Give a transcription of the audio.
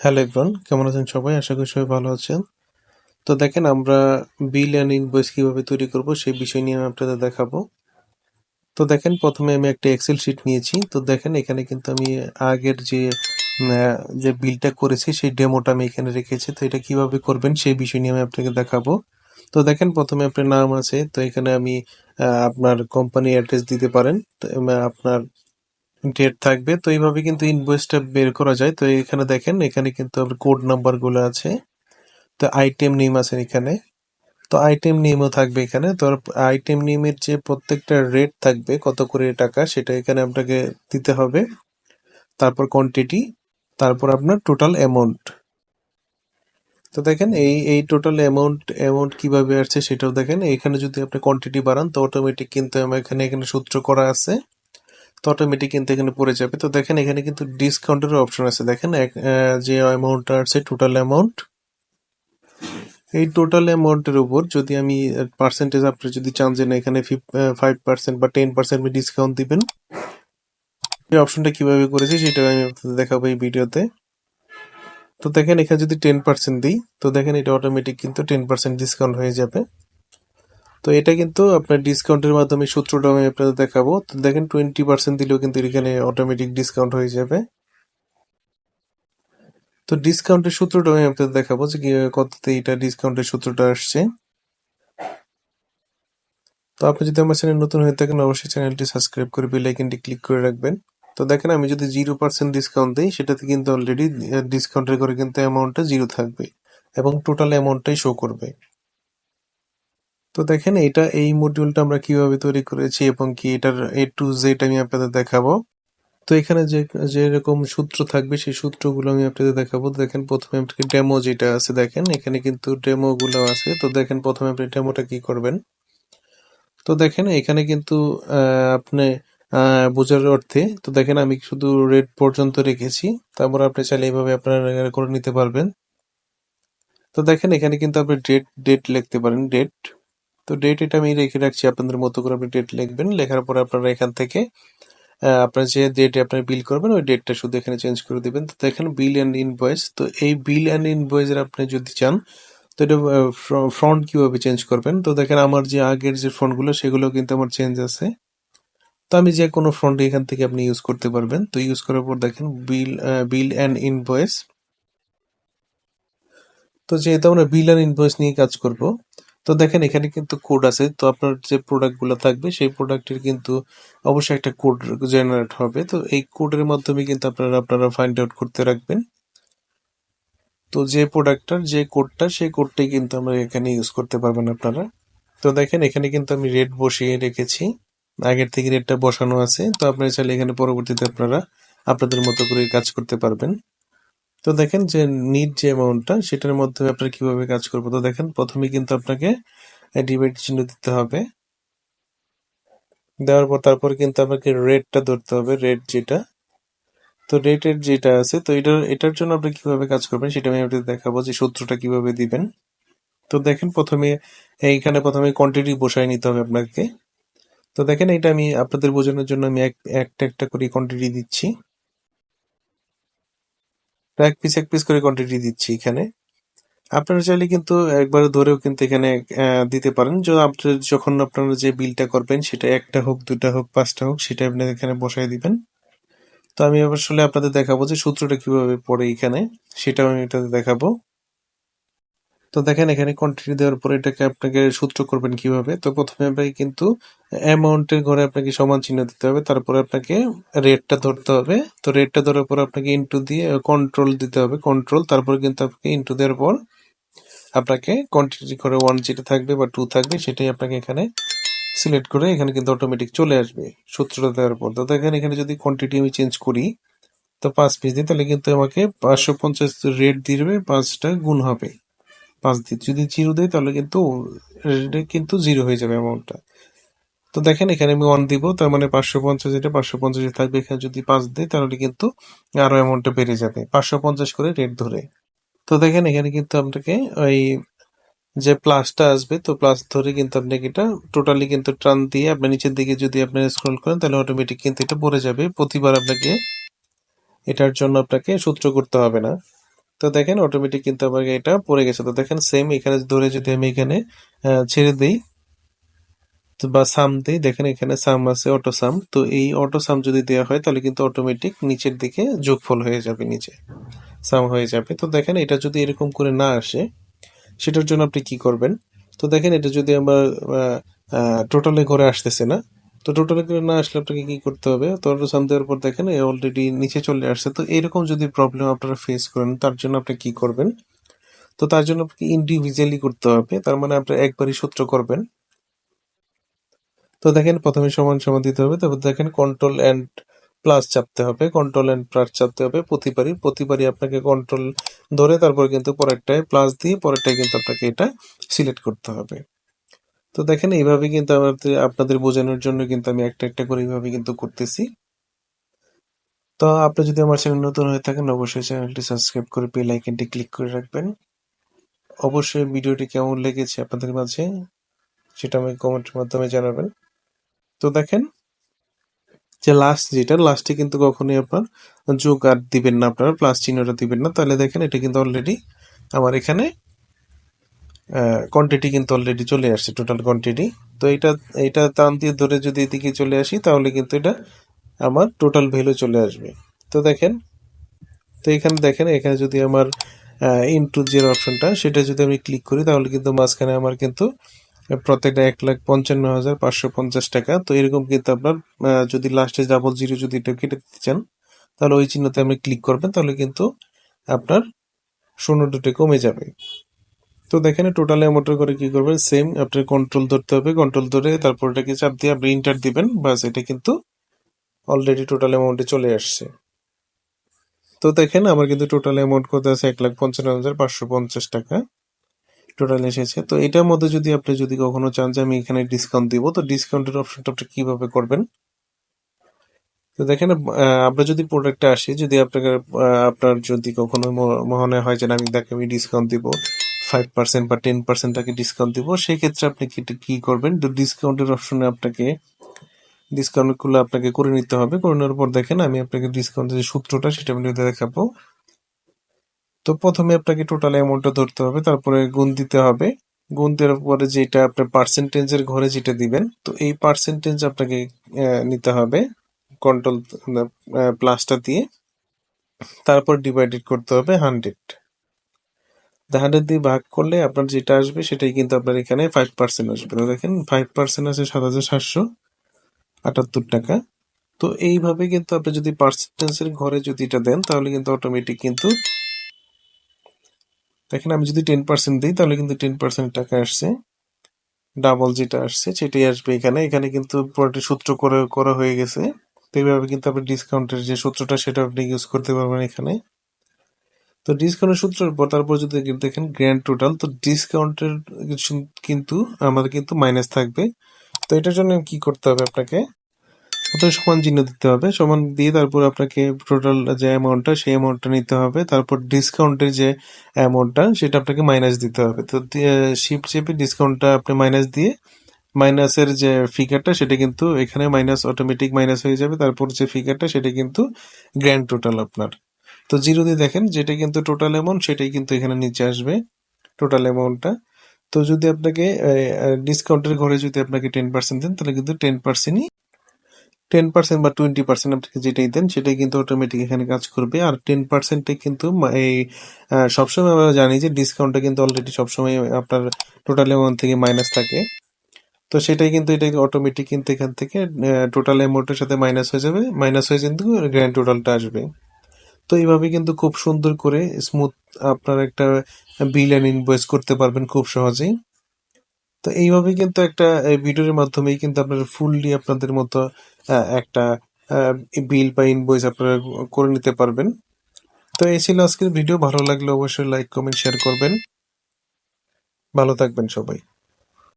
Hello everyone, কেমন আছেন সবাই? আশা করি সবাই ভালো আছেন। তো দেখেন আমরা বিল অ্যান্ড ইনভয়েস কিভাবে তৈরি করব সেই বিষয় নিয়ে আমি আপনাদের দেখাবো। তো দেখেন প্রথমে আমি একটা এক্সেল শিট নিয়েছি। তো দেখেন এখানে কিন্তু আমি আগের যে বিলটা করেছি সেই ডেমোটা আমি এখানে রেখেছি। তো এটা কিভাবে করবেন সেই বিষয় নিয়ে আমি আপনাকে দেখাবো। তো দেখেন প্রথমে আপনার নাম আছে। তো এখানে আমি আপনার কোম্পানি অ্যাড্রেস দিতে পারেন। তো আপনার ডেট থাকবে। তো এইভাবে কিন্তু ইনভয়েসটা বের করা যায়। তো এখানে দেখেন এখানে কিন্তু কোড নাম্বার গুলো আছে। তো আইটেম নেম আছে এখানে। তো আইটেম নেমও থাকবে এখানে। তো আইটেম নেমের যে প্রত্যেকটা রেট থাকবে কত করে টাকা সেটা এখানে আপনাকে দিতে হবে। তারপর কোয়ান্টিটি, তারপর আপনার টোটাল অ্যামাউন্ট। তো দেখেন এই টোটাল অ্যামাউন্ট কিভাবে আসছে সেটাও দেখেন। এখানে যদি আপনি কোয়ান্টিটি বাড়ান তো অটোমেটিক কিন্তু আমার এখানে সূত্র করা আছে। তো অটোমেটিক কিন্তু এখানে পড়ে যাবে। তো দেখেন এখানে কিন্তু ডিসকাউন্টের অপশন আছে। দেখেন যে অ্যামাউন্টটা আছে টোটাল অ্যামাউন্ট, এই টোটাল অ্যামাউন্টের উপর যদি আমি পার্সেন্টেজ আপনি যদি চান যে না এখানে 5% বা 10% ডিসকাউন্ট দিবেন, এই অপশনটা কিভাবে করেছি সেটা আমি আপনাদের দেখাবো এই ভিডিওতে। তো দেখেন এখানে যদি 10% দিই তো দেখেন এটা অটোমেটিক কিন্তু 10% ডিসকাউন্ট হয়ে যাবে। তো এটা কিন্তু আপনার ডিসকাউন্টের মাধ্যমে সূত্রটা আমি আপনাদের দেখাবো। তো দেখেন 20% দিলেও কিন্তু এখানে অটোমেটিক ডিসকাউন্ট হয়ে যাবে। তো ডিসকাউন্টের সূত্রটা আমি আপনাদের দেখাবো যে কিভাবে কততে এটা ডিসকাউন্টের সূত্রটা আসছে। তো আপনি যদি আমার চ্যানেল নতুন হয়ে থাকেন অবশ্যই চ্যানেলটি সাবস্ক্রাইব করে বেল আইকনটি ক্লিক করে রাখবেন। তো দেখেন আমি যদি 0% ডিসকাউন্ট দিই সেটাতে কিন্তু অলরেডি ডিসকাউন্টের করে কিন্তু অ্যামাউন্টটা জিরো থাকবে এবং টোটাল অ্যামাউন্টটাই শো করবে। তো দেখেন এটা এই মডিউলটা আমরা কিভাবে তৈরি করেছি এবং কি এটার A to Z আমি আপনাদের দেখাবো। তো এখানে যে যেরকম সূত্র থাকবে সেই সূত্রগুলো আমি আপনাদের দেখাবো। দেখেন প্রথমে আপনাকে ডেমো যেটা আছে দেখেন এখানে কিন্তু ডেমো গুলো আছে। তো দেখেন প্রথমে আপনি ডেমোটা কি করবেন। তো দেখেন এখানে কিন্তু আপনি বোঝার অর্থে তো দেখেন আমি শুধু রেট পর্যন্ত রেখেছি। তারপর আপনি চাইলে এইভাবে আপনারা করে নিতে পারবেন। তো দেখেন এখানে কিন্তু আপনি ডেট লিখতে পারেন ডেট। তো ডেট এটা আমি রেখে রাখছি আপনাদের মতো করে আপনি ডেট লিখবেন। লেখার পর আপনারা এখান থেকে আপনার যে ডেটে আপনি বিল করবেন ওই ডেটটা শুধু এখানে চেঞ্জ করে দিবেন। তো দেখেন বিল অ্যান্ড ইনভয়েস। তো এই বিল অ্যান্ড ইনভয়েসের আপনি যদি চান তো এটা ফন্ট কিভাবে চেঞ্জ করবেন। তো দেখেন আমার যে আগের যে ফন্টগুলো সেগুলো কিন্তু আমার চেঞ্জ আছে। তো আমি যে কোনো ফন্ট এখান থেকে আপনি ইউজ করতে পারবেন। তো ইউজ করার পর দেখেন বিল অ্যান্ড ইনভয়েস। তো যেহেতু আমরা বিল অ্যান্ড ইনভয়েস নিয়ে কাজ করব তো দেখেন এখানে কিন্তু কোড আছে। তো আপনার যে প্রোডাক্টগুলো থাকবে সেই প্রোডাক্টের কিন্তু অবশ্যই একটা কোড জেনারেট হবে। তো এই কোডের মাধ্যমে কিন্তু আপনারা ফাইন্ড আউট করতে রাখবেন। তো যে প্রোডাক্টটার যে কোডটা সেই কোডটাই কিন্তু আমরা এখানে ইউজ করতে পারবেন আপনারা। তো দেখেন এখানে কিন্তু আমি রেট বসিয়ে রেখেছি, আগের থেকে রেটটা বসানো আছে। তো আপনারা চাইলে এখানে পরবর্তীতে আপনারা আপনাদের মতো করে কাজ করতে পারবেন। তো দেখেন যে নিট যে অ্যামাউন্টটা সেটার মাধ্যমে আপনারা কিভাবে কাজ করবো। তো দেখেন প্রথমে কিন্তু আপনাকে ডিভাইড চিহ্ন দিতে হবে। দেওয়ার পর তারপর কিন্তু আপনাকে রেটটা ধরতে হবে, রেট যেটা। তো রেটের যেটা আছে তো এটার জন্য আপনি কিভাবে কাজ করবেন সেটা আমি আপনাদের দেখাবো যে সূত্রটা কিভাবে দিবেন। তো দেখেন প্রথমে কোয়ান্টিটি বসায় নিতে হবে আপনাকে। তো দেখেন এটা আমি আপনাদের বোঝানোর জন্য আমি একটা একটা করে কোয়ান্টিটি দিচ্ছি। এক পিস করে কোয়ান্টিটি দিচ্ছি এখানে। আপনারা চাইলে কিন্তু একবারে ধরেও কিন্তু এখানে দিতে পারেন। যখন আপনারা যে বিলটা করবেন সেটা একটা হোক, দুটা হোক, পাঁচটা হোক সেটা আপনি এখানে বসায় দিবেন। তো আমি আসলে আপনাদের দেখাবো যে সূত্রটা কিভাবে পড়ে এখানে, সেটাও আমি এটাতে দেখাবো। তো দেখেন এখানে কোয়ান্টিটি দেওয়ার পরে এটাকে আপনাকে সূত্র করবেন কিভাবে। তো প্রথমে আপনাকে কিন্তু অ্যামাউন্টের ঘরে আপনাকে সমান চিহ্ন দিতে হবে, তারপরে আপনাকে রেটটা ধরতে হবে। তো রেটটা ধরার পর আপনাকে ইনটু দিয়ে কন্ট্রোল দিতে হবে, কন্ট্রোল। তারপরে কিন্তু আপনাকে ইনটু দেওয়ার পর আপনাকে কোয়ান্টিটি করে ওয়ান যেটা থাকবে বা টু থাকবে সেটাই আপনাকে এখানে সিলেক্ট করে এখানে কিন্তু অটোমেটিক চলে আসবে সূত্রটা দেওয়ার পর। তো দেখেন এখানে যদি কোয়ান্টিটি আমি চেঞ্জ করি তো 5 পিস দিই তাহলে কিন্তু আমাকে 550 রেট দিবে, 5টা গুণ হবে 5 দিয়ে। যদি জিরো দেয় তাহলে কিন্তু এটা কিন্তু জিরো হয়ে যাবে অ্যামাউন্টটা। তো দেখেন এখানে আমি 1 দিব, তার মানে 550 এটা 550 থাকবে। এখানে যদি 5 দেয় তাহলে কিন্তু আরো অ্যামাউন্টটা বেড়ে যাবে 550 করে রেট ধরে। তো দেখেন এখানে কিন্তু আপনাকে ওই যে প্লাসটা আসবে তো প্লাস ধরে কিন্তু আপনাকে এটা টোটালি কিন্তু টান দিয়ে আপনার নিচের দিকে যদি আপনি স্ক্রল করেন তাহলে অটোমেটিক কিন্তু এটা পড়ে যাবে। প্রতিবার আপনাকে এটার জন্য আপনাকে সূত্র করতে হবে না। তো দেখেন অটোমেটিক কিন্তু আমার এটা পড়ে গেছে। তো দেখেন সেম এখানে ধরে যদি আমি এখানে ছেড়ে দেই বা সাম দেই, দেখেন এখানে সাম আছে, অটো সাম। তো এই অটো সাম যদি দেওয়া হয় তাহলে কিন্তু অটোমেটিক নিচের দিকে যোগফল হয়ে যাবে, নিচে সাম হয়ে যাবে। তো দেখেন এটা যদি এরকম করে না আসে, সেটার জন্য আপনি কি করবেন? তো দেখেন এটা যদি আমার টোটালে করে আসতেছে না, তো টোটালে করে না আসলে আপনাকে কি করতে হবে? তো অটো সাম দেওয়ার পর দেখেন অলরেডি নিচে চলে আসছে। তো এরকম যদি প্রবলেম আপনারা ফেস করেন, তার জন্য আপনি কি করবেন? তো তার জন্য আপনাকে ইন্ডিভিজুয়ালি করতে হবে। তার মানে আপনি একবারই সূত্র করবেন। তো দেখেন প্রথমে সমান সমান দিতে হবে, তারপর দেখেন কন্ট্রোল এন্ড প্লাস চাপতে হবে, কন্ট্রোল এন্ড প্লাস চাপতে হবে প্রতিবারই আপনাকে কন্ট্রোল ধরে তারপর কিন্তু পরেরটায় প্লাস দিয়ে পরেরটায় কিন্তু আপনাকে এটা সিলেক্ট করতে হবে। তো দেখেন এইভাবে কিন্তু আপনাদের বোঝানোর জন্য কিন্তু আমি একটা একটা করে এইভাবে কিন্তু করতেছি। তো আপনি যদি আমার চ্যানেল নতুন হয়ে থাকেন অবশ্যই চ্যানেলটি সাবস্ক্রাইব করে বেল আইকনটি ক্লিক করে রাখবেন। অবশ্যই ভিডিওটি কেমন লেগেছে আপনাদের মাঝে সেটা আমাকে কমেন্টের মাধ্যমে জানাবেন। তো দেখেন যে যেটা লাস্টে কিন্তু কখনোই আপনার যোগ আর দিবেন না, আপনারা প্লাস চিহ্নটা দিবেন না, তাহলে দেখেন এটা কিন্তু অলরেডি আমার এখানে কোয়ান্টিটি কিন্তু অলরেডি চলে আসছে, টোটাল কোয়ান্টিটি। তো এটা এটা টান দিয়ে ধরে যদি এদিকে চলে আসি তাহলে কিন্তু এটা আমার টোটাল ভ্যালু চলে আসবে। তো দেখেন, তো এখানে দেখেন এখানে যদি আমার ইনটু যে অপশনটা সেটা যদি আমি ক্লিক করি তাহলে কিন্তু মাঝখানে আমার কিন্তু প্রত্যেকটা 1,55,550 টাকা। তো এরকম কিন্তু আপনার যদি লাস্টে ডাবল জিরো যদি এটা কেটে দিতে চান তাহলে ওই চিহ্নতে আপনি ক্লিক করবেন, তাহলে কিন্তু আপনার শূন্য দুটো কমে যাবে। তো দেখেন টোটাল অ্যামাউন্টের করে কি করবেন, সেম আপনার কন্ট্রোল ধরতে হবে, কন্ট্রোল ধরে তারপর এটাকে চাপ দিয়ে আপনি ইন্টার দিবেন, বাস এটা কিন্তু অলরেডি টোটাল অ্যামাউন্টে চলে আসছে। তো দেখেন আমার কিন্তু টোটাল অ্যামাউন্ট কত আছে, 1,55,550 টাকা টোটাল এসেছে। তো এটার মধ্যে যদি আপনি যদি কখনো চান যে আমি এখানে ডিসকাউন্ট দিব, তো ডিসকাউন্টের অপশনটা আপনি কিভাবে করবেন? তো দেখেন আমরা যদি প্রোডাক্টে আসি, যদি আপনাকে আপনার যদি কখনো মনে হয় যে না, আমি ডিসকাউন্ট দিব 5% বা 10% টাকে ডিসকাউন্ট দিব, সেক্ষেত্রে আপনি কি করবেন? তো ডিসকাউন্টের অপশনে আপনাকে ডিসকাউন্ট গুলো আপনাকে করে নিতে হবে। করে নেওয়ার পর দেখেন আমি আপনাকে ডিসকাউন্টের যে সূত্রটা সেটা আমি দেখাবো। তো প্রথমে আপনাকে টোটাল অ্যামাউন্টটা ধরতে হবে, তারপরে গুণ দিতে হবে। গুণ দেওয়ার পরে যেটা আপনার পার্সেন্টেজের ঘরে যেটা দিবেন, তো এই পার্সেন্টেজ আপনাকে নিতে হবে কন্ট্রোল প্লাসটা দিয়ে, তারপর ডিভাইডেড করতে হবে 100। 100 দিয়ে ভাগ করলে আপনার যেটা আসবে সেটাই কিন্তু আপনার এখানে 5% আসবে। তো দেখেন 5% আছে 7,778 টাকা। তো এইভাবে কিন্তু আপনি যদি পার্সেন্টেজের ঘরে যদি এটা দেন তাহলে কিন্তু অটোমেটিক কিন্তু দেখেন আমি যদি 10% দিই তাহলে কিন্তু 10% টাকা আসছে, ডাবল যেটা আসছে সেটাই আসবে এখানে। এখানে কিন্তু পুরোটা সূত্র করে করা হয়ে গেছে। তো এইভাবে কিন্তু আপনি ডিসকাউন্টের যে সূত্রটা সেটা আপনি ইউজ করতে পারবেন এখানে। তো ডিসকাউন্টের সূত্রের পর তারপর যদি দেখেন গ্র্যান্ড টোটাল, তো ডিসকাউন্টের কিন্তু আমাদের কিন্তু মাইনাস থাকবে। তো এটার জন্য কি করতে হবে? আপনাকে প্রথমে সমান চিহ্ন দিতে হবে, সমান দিয়ে তারপর আপনাকে টোটাল যে অ্যামাউন্টটা সেই অ্যামাউন্টটা নিতে হবে, তারপর ডিসকাউন্টের যে অ্যামাউন্টটা সেটা আপনাকে মাইনাস দিতে হবে। তো শিফট চেপে ডিসকাউন্টটা আপনি মাইনাস দিয়ে মাইনাসের যে ফিগারটা সেটা কিন্তু এখানে মাইনাস অটোমেটিক মাইনাস হয়ে যাবে, তারপর যে ফিগারটা সেটা কিন্তু গ্র্যান্ড টোটাল আপনার। তো জিরো দিয়ে দেখেন যেটা কিন্তু টোটাল অ্যামাউন্ট সেটাই কিন্তু এখানে নিচে আসবে, টোটাল অ্যামাউন্টটা। তো যদি আপনাকে ডিসকাউন্টের ঘরে যদি আপনাকে 10% দেন তাহলে কিন্তু 10%ই 10% বা 20% আপনাকে যেটাই দেন সেটাই কিন্তু অটোমেটিক এখানে কাজ করবে। আর 10%-এ কিন্তু এই সবসময় আমরা জানি যে ডিসকাউন্টটা কিন্তু অলরেডি সবসময় আপনার টোটাল অ্যামাউন্ট থেকে মাইনাস থাকে। তো সেটাই কিন্তু এটা অটোমেটিক কিন্তু এখান থেকে টোটাল অ্যামাউন্টের সাথে মাইনাস হয়ে যাবে, মাইনাস হয়ে কিন্তু গ্র্যান্ড টোটালটা আসবে। তো এইভাবে কিন্তু খুব সুন্দর করে স্মুথ আপনার একটা বিল অ্যান্ড ইনভয়েস করতে পারবেন খুব সহজেই। তো এইভাবে কিন্তু একটা ভিডিওর মাধ্যমেই কিন্তু আপনারা ফুললি আপনাদের মতো একটা বিল বা ইনভয়েস আপনারা করে নিতে পারবেন। তো এই ছিল আজকের ভিডিও। ভালো লাগলে অবশ্যই লাইক কমেন্ট শেয়ার করবেন। ভালো থাকবেন সবাই।